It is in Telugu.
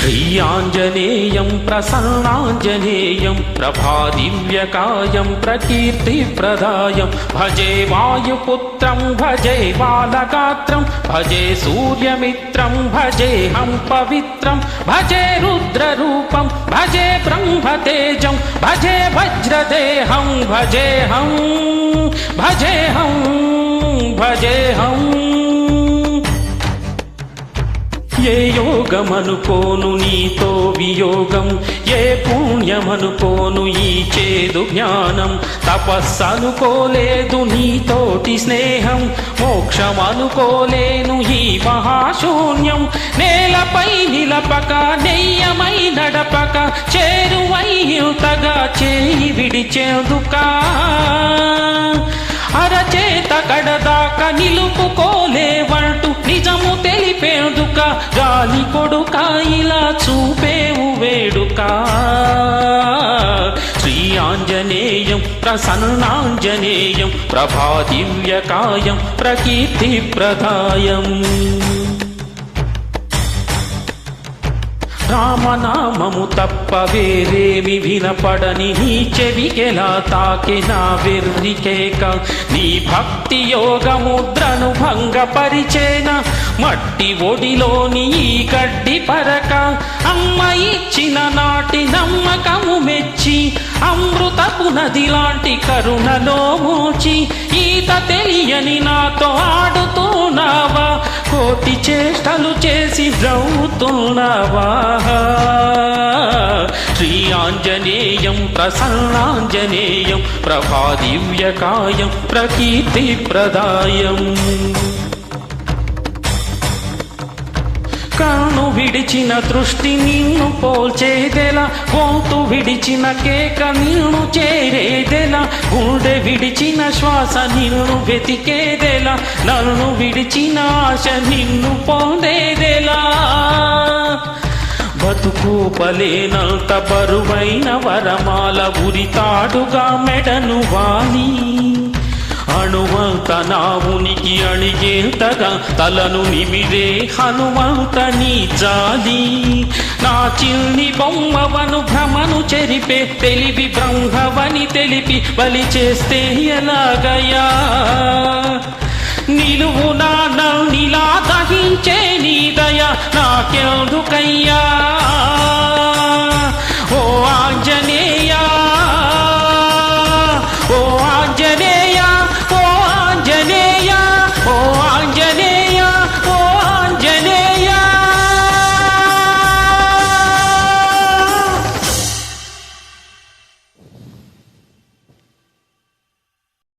श्रीयाञ्जनेयं प्रसन्नाञ्जनेयं प्रभादिव्यकायं प्रकीर्तिप्रदायं भजे वायुपुत्रं भजे बालगात्रं भजे सूर्यमित्रं भजेऽहं पवित्रं भजे रुद्ररूपं भजे ब्रह्मतेजं भजे वज्रदेहं भजेऽहं भजेऽहं भजेऽहं ఏ యోగమనుకోను నీతో వియోగం ఏ పుణ్యమనుకోను ఈ చేదు జ్ఞానం తపస్సనుకోలేదు నీతోటి స్నేహం మోక్షమనుకోలేను ఈ మహాశూన్యం నేలపై నిలపక నెయ్యమై నడపక చేరువయ్యుతగా చేయి విడిచేందుకా అరచేత కడదాక నిలుపుకోలేవంటూ నిజము తెలిపేందుక గాలి కొడుక ఇలా చూపేవు వేడుక శ్రీ ఆంజనేయం ప్రసన్నాంజనేయం ప్రభాదివ్యకాయం ప్రకీర్తిప్రదాయం రామనామము తప్ప వేరేమి వినపడని నీ చెవికెలా తాకి నా వెర్రికేక నీ భక్తి యోగముద్రను భంగపరిచేన మట్టి ఒడిలోని ఈ గడ్డి పరక అమ్మ ఇచ్చిన నాటి నమ్మకము మెచ్చి అమృతపు నది లాంటి కరుణలో మోచి ఈత తెలియని నాతో ఆడుతున్నావా కోటి చేష్టలు చేసి ద్రవుతున్నావా శ్రీ ఆంజనేయం ప్రసన్నాంజనేయం ప్రభాదివ్యకాయం ప్రకీర్తిప్రదాయం కన్ను విడిచిన దృష్టి నిన్ను పోల్చేదెలా గొంతు విడిచిన కేక నిన్ను చేరేదెలా గుండె విడిచిన శ్వాస నిన్ను వెతికేదెలా నన్ను విడిచిన ఆశ నిన్ను పొందేదెలా బతుకోపలేనంత బరువైన వరమాల ఉరితాడుగా మెడను వాలి అణువంత నా ఉనికి అణిగేంతగా తలను నిమిరే హనుమంత నీ జాలి నా చిన్ని బొమ్మవను భ్రమను చెరిపే తెలివి బ్రహ్మవని తెలిపి బలి చేస్తే ఎలాగయ్యా నిలువు నా నీలా దహించే నీ దయ నాకెందుకయ్యా